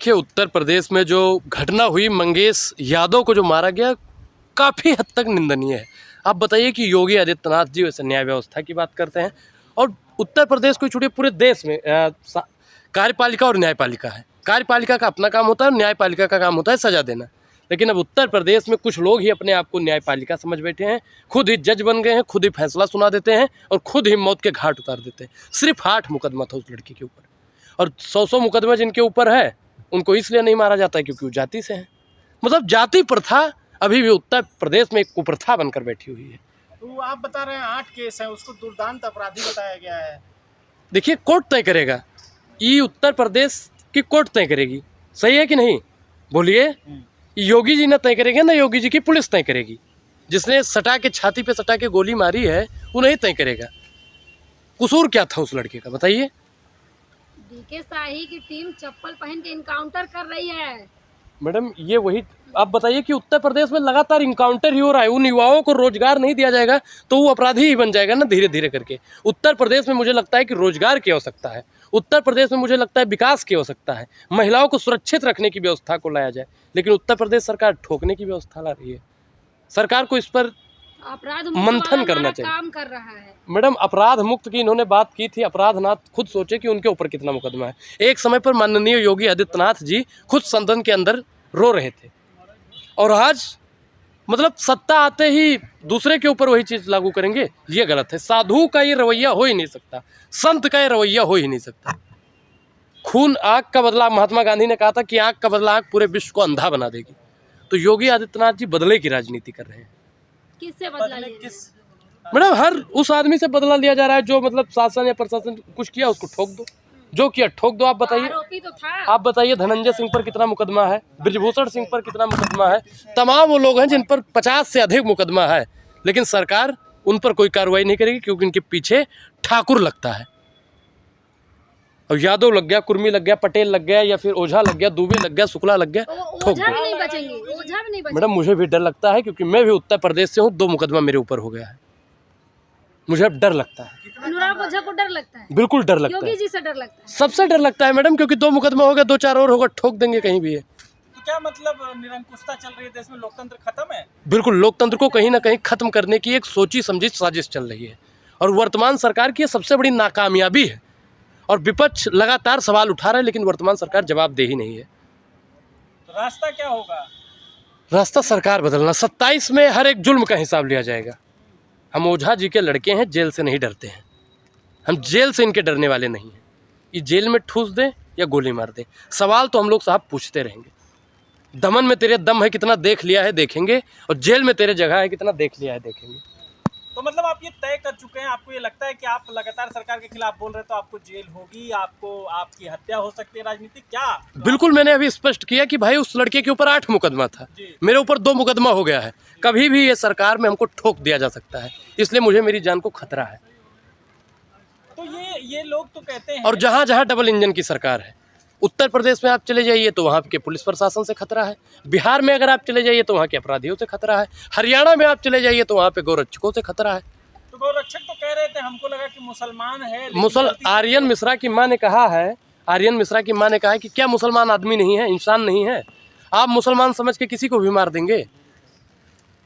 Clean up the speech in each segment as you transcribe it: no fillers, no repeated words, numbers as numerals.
देखिए, उत्तर प्रदेश में जो घटना हुई, मंगेश यादव को जो मारा गया, काफ़ी हद तक निंदनीय है। आप बताइए कि योगी आदित्यनाथ जी वैसे न्याय व्यवस्था की बात करते हैं और उत्तर प्रदेश को छोड़िए पूरे देश में कार्यपालिका और न्यायपालिका है। कार्यपालिका का अपना काम होता है और न्यायपालिका का काम होता है सज़ा देना। लेकिन अब उत्तर प्रदेश में कुछ लोग ही अपने आप को न्यायपालिका समझ बैठे हैं, खुद ही जज बन गए हैं, खुद ही फैसला सुना देते हैं और खुद ही मौत के घाट उतार देते हैं। सिर्फ 8 मुकदमा था उस लड़की के ऊपर और 100 मुकदमा जिनके ऊपर है उनको इसलिए नहीं मारा जाता है क्योंकि वो जाति से हैं। मतलब जाति प्रथा अभी भी उत्तर प्रदेश में एक कुप्रथा बनकर बैठी हुई है। तो आप बता रहे हैं 8 केस हैं, उसको दुर्दांत अपराधी बताया गया है। देखिए, कोर्ट तय करेगा, ये उत्तर प्रदेश की कोर्ट तय करेगी, सही है कि नहीं? बोलिए। योगी जी ना तय करेंगे ना योगी जी की पुलिस तय करेगी। जिसने सटा के छाती पे सटा के गोली मारी है वो नहीं तय करेगा। कसूर क्या था उस लड़के का, बताइए। डीके शाही की टीम चप्पल पहन के इनकाउंटर कर रही है। मैडम, ये वही आप बताइए कि उत्तर प्रदेश में लगातार इनकाउंटर ही हो रहा है। उन युवाओं को रोजगार नहीं दिया जाएगा तो वो अपराधी ही बन जाएगा ना धीरे धीरे करके। उत्तर प्रदेश में मुझे लगता है कि रोजगार की आवश्यकता है। उत्तर प्रदेश में मुझे लगता है विकास की आवश्यकता है, महिलाओं को सुरक्षित रखने की व्यवस्था को लाया जाए। लेकिन उत्तर प्रदेश सरकार ठोकने की व्यवस्था ला रही है। सरकार को इस पर अपराध मंथन करना चाहिए। काम कर रहा है। मैडम, अपराध मुक्त की इन्होंने बात की थी। अपराधनाथ खुद सोचे कि उनके ऊपर कितना मुकदमा है। एक समय पर माननीय योगी आदित्यनाथ जी खुद सदन के अंदर रो रहे थे और आज मतलब सत्ता आते ही दूसरे के ऊपर वही चीज़ लागू करेंगे, ये गलत है। साधु का ये रवैया हो ही नहीं सकता, संत का ये रवैया हो ही नहीं सकता। खून आँख का बदला, महात्मा गांधी ने कहा था कि आँख का बदला आँख पूरे विश्व को अंधा बना देगी। तो योगी आदित्यनाथ जी बदले की राजनीति कर रहे हैं। किससे बदला मैडम, हर उस आदमी से बदला लिया जा रहा है जो मतलब शासन या प्रशासन कुछ किया उसको ठोक दो, जो किया ठोक दो। आप बताइए, आरोपी तो था। आप बताइए धनंजय सिंह पर कितना मुकदमा है, ब्रिजभूषण सिंह पर कितना मुकदमा है। तमाम वो लोग हैं जिन पर 50 से अधिक मुकदमा है, लेकिन सरकार उन पर कोई कार्रवाई नहीं करेगी क्योंकि उनके पीछे ठाकुर लगता है। और यादव लग गया, कुर्मी लग गया, पटेल लग गया, या फिर ओझा लग गया, दुबे लग गया, शुक्ला लग गया, ठोक दो। नहीं बचेंगे, ओझा भी नहीं बचेंगे। मैडम, मुझे भी डर लगता है क्योंकि मैं भी उत्तर प्रदेश से हूँ। 2 मुकदमा मेरे ऊपर हो गया है, मुझे अब डर लगता है। अनुराग ओझा को डर लगता है? बिल्कुल डर लगता है। योगी जी से डर लगता है? सबसे डर लगता है मैडम, क्योंकि 2 मुकदमा हो गया, 2-4 और होगा, ठोक देंगे कहीं भी है। तो क्या मतलब निरंकुशता चल रही है देश में, लोकतंत्र खत्म है? बिल्कुल, लोकतंत्र को कहीं ना कहीं खत्म करने की एक सोची समझी साजिश चल रही है और वर्तमान सरकार की सबसे बड़ी नाकामयाबी है। और विपक्ष लगातार सवाल उठा रहा है लेकिन वर्तमान सरकार जवाब दे ही नहीं है। तो रास्ता क्या होगा? रास्ता सरकार बदलना। 27 में हर एक जुल्म का हिसाब लिया जाएगा। हम ओझा जी के लड़के हैं, जेल से नहीं डरते हैं। हम जेल से इनके डरने वाले नहीं हैं। ये जेल में ठूस दें या गोली मार दें, सवाल तो हम लोग साहब पूछते रहेंगे। दमन में तेरे दम है कितना देख लिया है देखेंगे, और जेल में तेरे जगह है कितना देख लिया है देखेंगे। तो मतलब आप ये तय कर चुके हैं, आपको ये लगता है कि आप लगातार सरकार के खिलाफ बोल रहे हैं तो आपको जेल होगी, आपको आपकी हत्या हो सकती है, राजनीति क्या? बिल्कुल, मैंने अभी स्पष्ट किया कि भाई उस लड़के के ऊपर 8 मुकदमा था, मेरे ऊपर 2 मुकदमा हो गया है। कभी भी ये सरकार में हमको ठोक दिया जा सकता है, इसलिए मुझे मेरी जान को खतरा है। तो ये लोग तो कहते हैं, और जहाँ जहाँ डबल इंजन की सरकार है, उत्तर प्रदेश में आप चले जाइए तो वहाँ के पुलिस प्रशासन से खतरा है, बिहार में अगर आप चले जाइए तो वहाँ के अपराधियों से खतरा है, हरियाणा में आप चले जाइए तो वहाँ पे गौरक्षकों से खतरा है। तो गौरक्षक तो कह रहे थे, हमको लगा कि मुसलमान है। आर्यन मिश्रा की माँ ने कहा है, आर्यन मिश्रा की माँ ने कहा है कि क्या मुसलमान आदमी नहीं है, इंसान नहीं है? आप मुसलमान समझ के किसी को भी मार देंगे।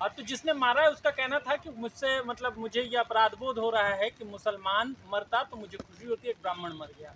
अब तो जिसने मारा है उसका कहना था कि मुझसे मतलब मुझे ये अपराध बोध हो रहा है कि मुसलमान मरता तो मुझे खुशी होती है, एक ब्राह्मण मर गया।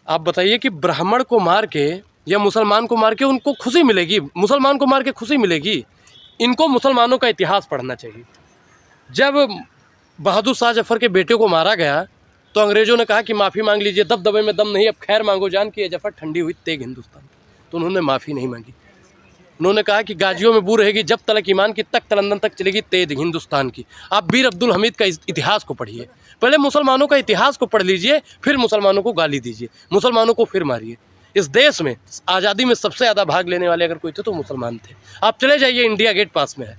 आप बताइए कि ब्राह्मण को मार के या मुसलमान को मार के उनको खुशी मिलेगी? मुसलमान को मार के खुशी मिलेगी? इनको मुसलमानों का इतिहास पढ़ना चाहिए। जब बहादुर शाह जफर के बेटे को मारा गया तो अंग्रेजों ने कहा कि माफ़ी मांग लीजिए, दबदबे में दम नहीं, अब खैर मांगो जान की जफर ठंडी हुई तेग हिंदुस्तान। तो उन्होंने माफ़ी नहीं मांगी। उन्होंने कहा कि गाजियों में बू रहेगी जब तलक ईमान की, तक तलंदन तक चलेगी तेज हिंदुस्तान की। आप बीर अब्दुल हमीद का इतिहास को पढ़िए, पहले मुसलमानों का इतिहास को पढ़ लीजिए, फिर मुसलमानों को गाली दीजिए, मुसलमानों को फिर मारिए। इस देश में आज़ादी में सबसे ज़्यादा भाग लेने वाले अगर कोई थे तो मुसलमान थे। आप चले जाइए, इंडिया गेट पास में है,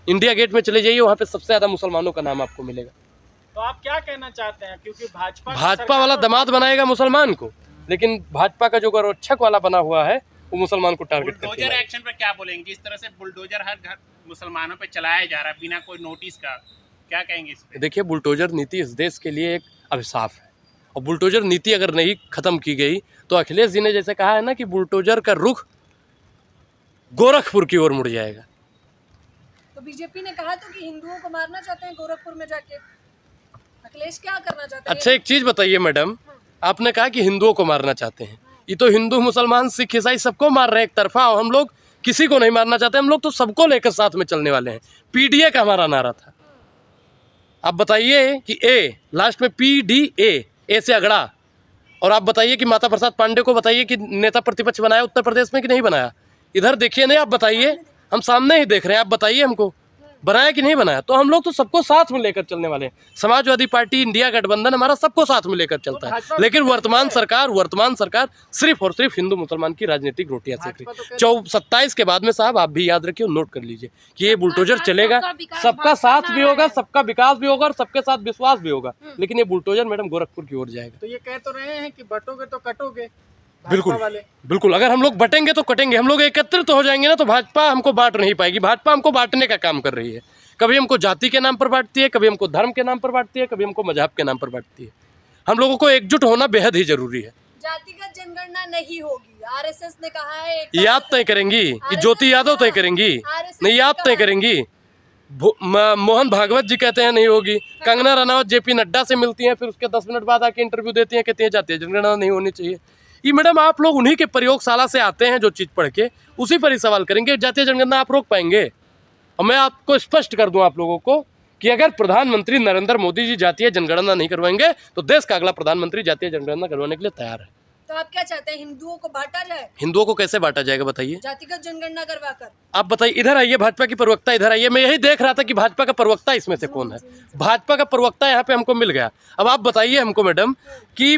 इंडिया गेट में चले जाइए, वहाँ पे सबसे ज़्यादा मुसलमानों का नाम आपको मिलेगा। तो आप क्या कहना चाहते हैं? क्योंकि भाजपा वाला दामाद बनाएगा मुसलमान को, लेकिन भाजपा का जो गौरक्षक वाला बना हुआ है वो मुसलमान को टारगेट करता है। बुलडोजर एक्शन पर क्या बोलेंगे? जिस तरह से बुलडोजर हर घर मुसलमानों पे चलाया जा रहा है बिना कोई नोटिस का, क्या कहेंगे इस पे? देखिए, बुलडोजर नीति इस देश के लिए एक अभिशाप है और बुलडोजर नीति अगर नहीं खत्म की गई तो अखिलेश जी ने जैसे कहा है ना कि बुलडोजर का रुख गोरखपुर की ओर मुड़ जाएगा। तो बीजेपी ने कहा तो कि हिंदुओं को मारना चाहते हैं गोरखपुर में जाके, अखिलेश क्या करना चाहते हैं? अच्छा एक चीज बताइए मैडम, आपने कहा कि हिंदुओं को मारना चाहते हैं, ये तो हिंदू मुसलमान सिख ईसाई सबको मार रहे हैं एक तरफा, और हम लोग किसी को नहीं मारना चाहते, हम लोग तो सबको लेकर साथ में चलने वाले हैं। पीडीए का हमारा नारा था। आप बताइए कि ए लास्ट में PDA, ए से अगड़ा, और आप बताइए कि माता प्रसाद पांडे को बताइए कि नेता प्रतिपक्ष बनाया उत्तर प्रदेश में कि नहीं बनाया? इधर देखिए नहीं, आप बताइए, हम सामने ही देख रहे हैं, आप बताइए हमको बनाया कि नहीं बनाया? तो हम लोग तो सबको साथ में लेकर चलने वाले हैं। समाजवादी पार्टी, इंडिया गठबंधन हमारा सबको साथ में लेकर चलता है, लेकिन वर्तमान सरकार सिर्फ और सिर्फ हिंदू मुसलमान की राजनीतिक रोटियां सेक रही। 27 के बाद में साहब आप भी याद रखिए, नोट कर लीजिए कि ये बुलडोजर चलेगा, सबका साथ भी होगा, सबका विकास भी होगा और सबके साथ विश्वास भी होगा, लेकिन ये बुलडोजर मैडम गोरखपुर की ओर जाएगा। तो ये कह तो रहे हैं कि बटोगे तो कटोगे, बिल्कुल भाजपा वाले। बिल्कुल, अगर हम लोग बटेंगे तो कटेंगे, हम लोग एकत्रित हो जाएंगे ना तो भाजपा हमको बांट नहीं पाएगी। भाजपा हमको बांटने का काम कर रही है, कभी हमको जाति के नाम पर बांटती है, कभी हमको धर्म के नाम पर बांटती है, कभी हमको मजहब के नाम पर बांटती है। हम लोगों को एकजुट होना बेहद ही जरूरी है। जातिगत जनगणना नहीं होगी, आरएसएस ने कहा है। ये आप तय करेंगी कि ज्योति यादव तय करेंगी? नहीं, आप तय करेंगी। मोहन भागवत जी कहते हैं नहीं होगी, कंगना रनावत JP नड्डा से मिलती हैं, फिर उसके 10 मिनट बाद आके इंटरव्यू देती हैं, कहती हैं जातीय जनगणना नहीं होनी चाहिए। ये मैडम आप लोग उन्हीं के प्रयोगशाला से आते हैं, जो चीज़ पढ़ के उसी पर ही सवाल करेंगे। जातीय जनगणना आप रोक पाएंगे? और मैं आपको स्पष्ट कर दूं आप लोगों को कि अगर प्रधानमंत्री नरेंद्र मोदी जी जातीय जनगणना नहीं करवाएंगे तो देश का अगला प्रधानमंत्री जातीय जनगणना करवाने के लिए तैयार है। तो आप क्या चाहते हैं, हिंदुओं को बांटा जाए? हिंदुओं को कैसे बांटा जाएगा बताइए? जातिगत जनगणना करवाकर। आप बताइए, इधर आइए, भाजपा की प्रवक्ता इधर आइए। मैं यही देख रहा था कि भाजपा का प्रवक्ता इसमें से कौन है। भाजपा का प्रवक्ता यहाँ पे हमको मिल गया। अब आप बताइए हमको मैडम कि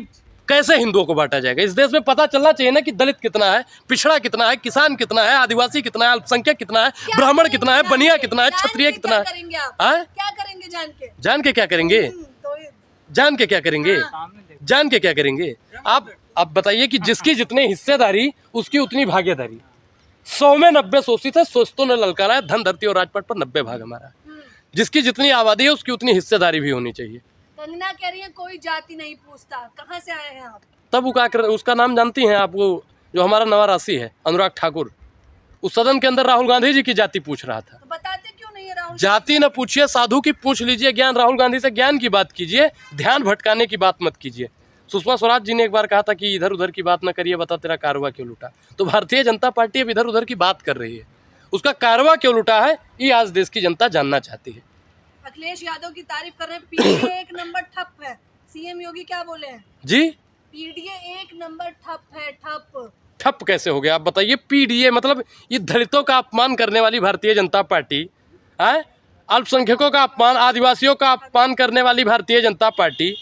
कैसे हिंदुओं को बांटा जाएगा? इस देश में पता चलना चाहिए ना कि दलित कितना है, पिछड़ा कितना है, किसान कितना है, आदिवासी कितना है, अल्पसंख्यक कितना है, ब्राह्मण कितना है, बनिया कितना है, क्षत्रिय कितना है। क्या करेंगे जान के? जान के क्या करेंगे? जान के क्या करेंगे? जान के क्या करेंगे? आप बताइए कि जिसकी जितनी हिस्सेदारी उसकी उतनी भागीदारी। 100 में 90 शोषित है, शोषितों ने ललकारा है, धन धरती और राजपथ पर 90 भाग हमारा। जिसकी जितनी आबादी है उसकी उतनी हिस्सेदारी भी होनी चाहिए। कंगना कह रही है कोई जाति नहीं पूछता, कहाँ से आए हैं आप? तब उसका नाम जानती हैं आप? वो जो हमारा नवा राशि है अनुराग ठाकुर, उस सदन के अंदर राहुल गांधी जी की जाति पूछ रहा था। तो बताते क्यों नहीं है राहुल? जाति न पूछिए, साधु की पूछ लीजिए ज्ञान। राहुल गांधी से ज्ञान की बात कीजिए, ध्यान भटकाने की बात मत कीजिए। सुषमा स्वराज जी ने एक बार कहा था कि इधर उधर की बात न करिए, बता तेरा कारवा क्यों लूटा। तो भारतीय जनता पार्टी अब इधर उधर की बात कर रही है, उसका कारवा क्यों लूटा है ये आज देश की जनता जानना चाहती है। अखिलेश यादव की तारीफ कर रहे हैं, पीडीए 1 नंबर ठप है। सीएम योगी क्या बोले हैं? जी, पीडीए 1 नंबर ठप है। ठप कैसे हो गया आप बताइए? PDA मतलब ये दलितों का अपमान करने वाली भारतीय जनता पार्टी है, अल्पसंख्यकों का अपमान, आदिवासियों का अपमान करने वाली भारतीय जनता पार्टी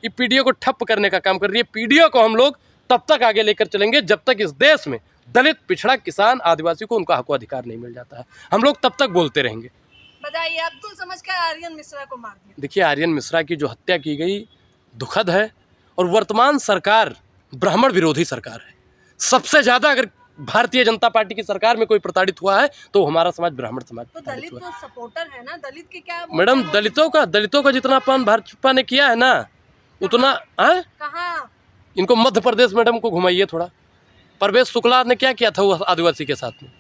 ये PDA को ठप करने का काम कर रही है। PDA को हम लोग तब तक आगे लेकर चलेंगे जब तक इस देश में दलित, पिछड़ा, किसान, आदिवासी को उनका हक अधिकार नहीं मिल जाता है। हम लोग तब तक बोलते रहेंगे। बताइए, अब्दुल समझ कर आर्यन मिश्रा को मार दिया। देखिए, आर्यन मिश्रा की जो हत्या की गई दुखद है, और वर्तमान सरकार ब्राह्मण विरोधी सरकार है। सबसे ज्यादा अगर भारतीय जनता पार्टी की सरकार में कोई प्रताड़ित हुआ है तो हमारा समाज ब्राह्मण समाज तो प्रताड़ित दलित हुआ तो सपोर्टर है ना, दलित के क्या? मैडम दलितों का जितना अपमान भाजपा ने किया है ना उतना है। कहाँ? इनको मध्य प्रदेश मैडम को घुमाइए थोड़ा। परवेश शुक्ला ने क्या किया था वो आदिवासी के साथ में?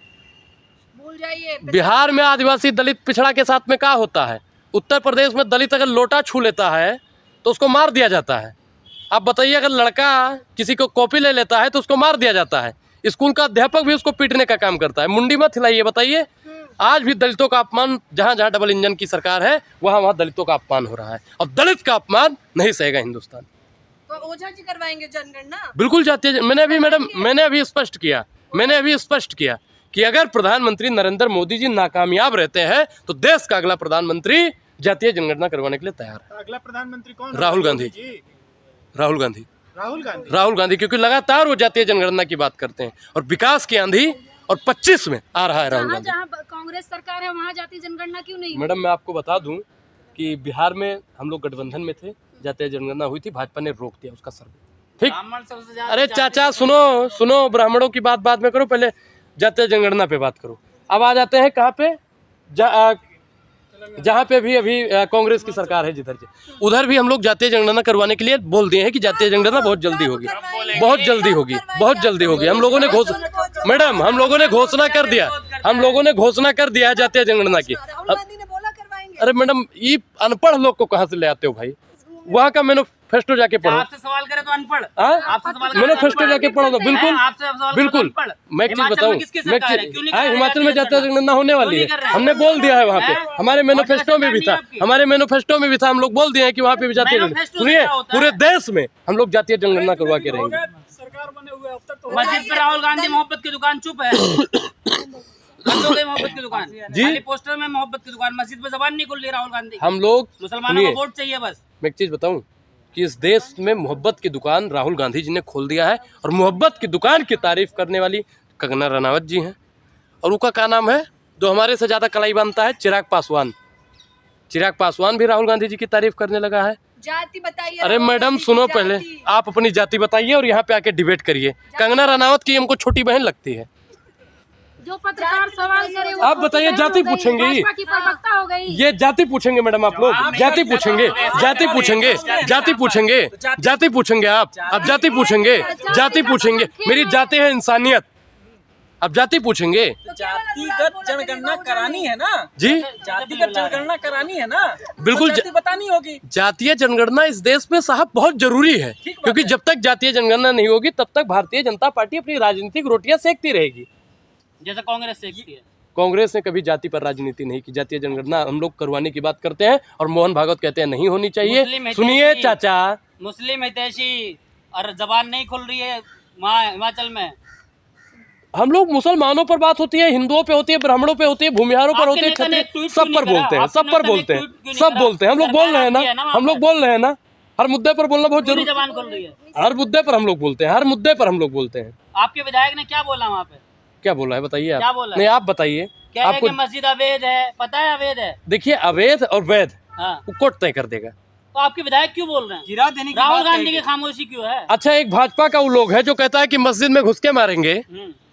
भूल जाइए। बिहार में आदिवासी दलित पिछड़ा के साथ में क्या होता है? उत्तर प्रदेश में दलित अगर लोटा छू लेता है तो उसको मार दिया जाता है। आप बताइए, अगर लड़का किसी को कॉपी ले लेता है तो उसको मार दिया जाता है। स्कूल का अध्यापक भी उसको पीटने का काम करता है। मुंडी मत हिलाइए, बताइए। आज भी दलितों का अपमान, जहाँ जहाँ डबल इंजन की सरकार है वहाँ वहाँ दलितों का अपमान हो रहा है, और दलित का अपमान नहीं सहेगा हिंदुस्तान। तो ओझा जी करवाएंगे जनगणना? बिल्कुल जाती है। मैंने अभी स्पष्ट किया कि अगर प्रधानमंत्री नरेंद्र मोदी जी नाकामयाब रहते हैं तो देश का अगला प्रधानमंत्री जातीय जनगणना करवाने के लिए तैयार है। अगला प्रधानमंत्री कौन? राहुल गांधी। राहुल गांधी, क्योंकि लगातार वो जातीय जनगणना की बात करते हैं, और विकास की आंधी, और 25 में आ रहा है राहुल गांधी। जहाँ कांग्रेस सरकार है वहाँ जातीय जनगणना क्यों नहीं? मैडम, मैं आपको बता दूं कि बिहार में हम लोग गठबंधन में थे, जातीय जनगणना हुई थी, भाजपा ने रोक दिया उसका सर्वे। ठीक? अरे चाचा सुनो, ब्राह्मणों की बात बाद में करो, पहले जातीय जनगणना पे बात करो। अब आ जाते हैं कहाँ पे? जहाँ पे भी अभी कांग्रेस की सरकार है जिधर से, उधर भी हम लोग जातीय जनगणना करवाने के लिए बोल दिए हैं कि जातीय जनगणना बहुत जल्दी होगी, बहुत जल्दी होगी, बहुत जल्दी होगी। हम लोगों ने मैडम हम लोगों ने घोषणा कर दिया, हम लोगों ने घोषणा कर दिया है जातीय जनगणना की। राहुल गांधी ने बोला करवाएंगे। अरे मैडम ये अनपढ़ लोग को कहाँ से ले आते हो भाई, वहाँ का मैनिफेस्टो जाके पढ़ो। आपसे सवाल करे तो अनपढ़, आपसे सवाल करे मैनिफेस्टो जाके पढ़ो तो बिल्कुल बिल्कुल। मैं एक चीज बताऊँ, हिमाचल में जातीय जनगणना होने वाली है, हमने बोल दिया है वहाँ पे, हमारे मैनिफेस्टो में भी था, हमारे मैनिफेस्टो में भी था, हम लोग बोल दिए हैं कि वहाँ पे भी जातीय जनगणना। सुनिए, पूरे देश में हम लोग जातीय जनगणना करवा के रहेंगे। सरकार बने हुए अब तक तो मस्जिद पे राहुल गांधी मोहब्बत की दुकान चुप है, बंद हो गई मोहब्बत की दुकान जी। खाली पोस्टर में मोहब्बत की दुकान, मस्जिद पे जबान नहीं खुल रही राहुल गांधी। हम लोग मुसलमानों को वोट चाहिए बस। मैं एक चीज बताऊं कि इस देश में मोहब्बत की दुकान राहुल गांधी जी ने खोल दिया है, और मोहब्बत की दुकान की तारीफ करने वाली कंगना रनावत जी हैं, और उनका क्या नाम है जो हमारे से ज़्यादा कलाई बांधता है, चिराग पासवान। चिराग पासवान भी राहुल गांधी जी की तारीफ करने लगा है। जाति बताइए। अरे मैडम सुनो, पहले आप अपनी जाति बताइए और यहाँ पे आके डिबेट करिए। कंगना रनावत की हमको छोटी बहन लगती है। जो पत्रकार सवाल करे वो आप बताइए, जाति पूछेंगे ही? भाजपा की प्रवक्ता हो गई। ये जाति पूछेंगे मैडम आप लोग, जाति पूछेंगे, जाति पूछेंगे, जाति पूछेंगे, जाति पूछेंगे, आप जाति पूछेंगे, जाति पूछेंगे। मेरी जाति है इंसानियत, अब जाति पूछेंगे। जातिगत जनगणना करानी है ना जी, जातिगत जनगणना करानी है ना, बिल्कुल। जाति बतानी होगी। जातीय जनगणना इस देश में साहब बहुत जरूरी है, क्योंकि जब तक जातीय जनगणना नहीं होगी तब तक भारतीय जनता पार्टी अपनी राजनीतिक रोटियां सेकती रहेगी, जैसे कांग्रेस सेकती है। कांग्रेस ने कभी जाति पर राजनीति नहीं की। जातीय जनगणना हम लोग करवाने की बात करते हैं, और मोहन भागवत कहते हैं नहीं होनी चाहिए। सुनिए चाचा, मुस्लिम हितैषी और जबान नहीं खुल रही है वहाँ हिमाचल में। हम लोग मुसलमानों पर बात होती है, हिंदुओं पे होती है, ब्राह्मणों पे होती है, भूमिहारों पर होती है, क्षत्रिय सब पर बोलते हैं, सब पर बोलते हैं, सब बोलते हैं। हम लोग बोल रहे हैं ना, हम लोग बोल रहे हैं ना, हर मुद्दे पर बोलना बहुत जरूरी। जबान खुल रही है, हर मुद्दे पर हम लोग बोलते हैं, हर मुद्दे पर हम लोग बोलते हैं। आपके विधायक ने क्या बोला वहाँ पे? क्या बोला है बताइए क्या आप? बोला? नहीं आप बताइए। कह रहे आपको कि मस्जिद अवैध है, पता है अवैध है। देखिए, अवैध और वैध हाँ, वो कोर्ट तय कर देगा। तो आपके विधायक क्यों बोल रहे हैं? गिरा देने की राहुल बात गांधी की खामोशी क्यों है? अच्छा, एक भाजपा का वो लोग है जो कहता है कि मस्जिद में घुस के मारेंगे,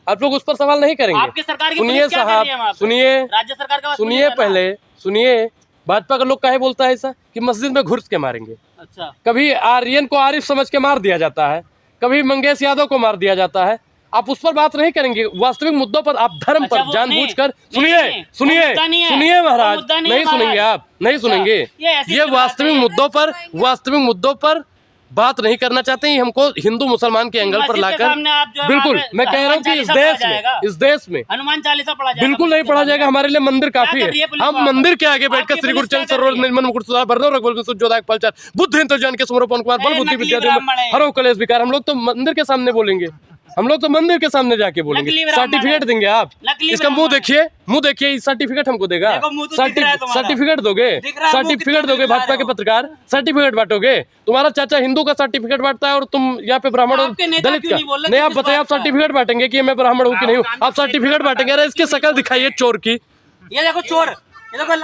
आप लोग उस पर सवाल नहीं करेंगे। आपकी सरकार की सुनिए पुलिस क्या कर रही है वहाँ साहब, पे? सुनिए, राज्य सरकार का सुनिए पहले, सुनिए। भाजपा का लोग काहे बोलता है ऐसा कि मस्जिद में घुस के मारेंगे? अच्छा, कभी आर्यन को आरिफ समझ के मार दिया जाता है, कभी मंगेश यादव को मार दिया जाता है। आप उस पर बात नहीं करेंगे, वास्तविक मुद्दों पर आप धर्म अच्छा, पर जानबूझकर सुनिए, नहीं, सुनिए, वो मुद्दा नहीं है, सुनिए महाराज, वो मुद्दा नहीं नहीं है सुनेंगे महाराज। आप, नहीं सुनेंगे। ऐसी ये बात वास्तविक है। मुद्दों पर, वास्तविक मुद्दों पर बात नहीं करना चाहते हैं। हमको हिंदू मुसलमान के एंगल पर मस्जिद के लाकर, सामने आप जो है बिल्कुल वहाँ पे मैं कह रहा हूँ कि हनुमान चालीसा पढ़ा जाएगा। इस देश में हनुमान चालीसा पढ़ा जाएगा? बिल्कुल नहीं पढ़ा जाएगा। हमारे लिए मंदिर काफी कर रही है है। पुलिस हम वहाँ पर? मंदिर के आगे बैठकर आपकी श्री पुलिस गुरुचंद क्या कर सरोवर रही है? निर्मल मुकुट सुधार भरनो रघुवंश सुजोदायक फलचार बुद्ध हिंद जान के सुमरो पवन कुमार बल अरे बुद्धि नकली विद्या ब्राह्मण है। हरो कलेश विकार। हम लोग तो मंदिर के सामने बोलेंगे, हम लोग तो मंदिर के सामने जाके बोलेंगे। नकली ब्राह्मण सर्टिफिकेट है। देंगे आप, नकली इसका मुंह ब्राह्मण देखिए, मुंह देखिए, सर्टिफिकेट हमको देगा। देखो, मुंह तो दिख रहा है तुम्हारा। सर्टिफिकेट दोगे, दिख रहा है, मुंह सर्टिफिकेट कितना दोगे। दिखला भाजपा रहे के हो? पत्रकार सर्टिफिकेट बांटोगे। तुम्हारा चाचा हिंदू का सर्टिफिकेट बांटता है और तुम यहाँ पे ब्राह्मण और आपके नेता दलित क्यों का नहीं बोल रहे नहीं। आप किस बताइए, आप बात का? सर्टिफिकेट बांटेंगे कि मैं ब्राह्मण हूँ कि नहीं हूँ? आप सर्टिफिकेट बांटेंगे। अरे इसकी शक्ल दिखाइए चोर की। ये देखो चोर, ये देखो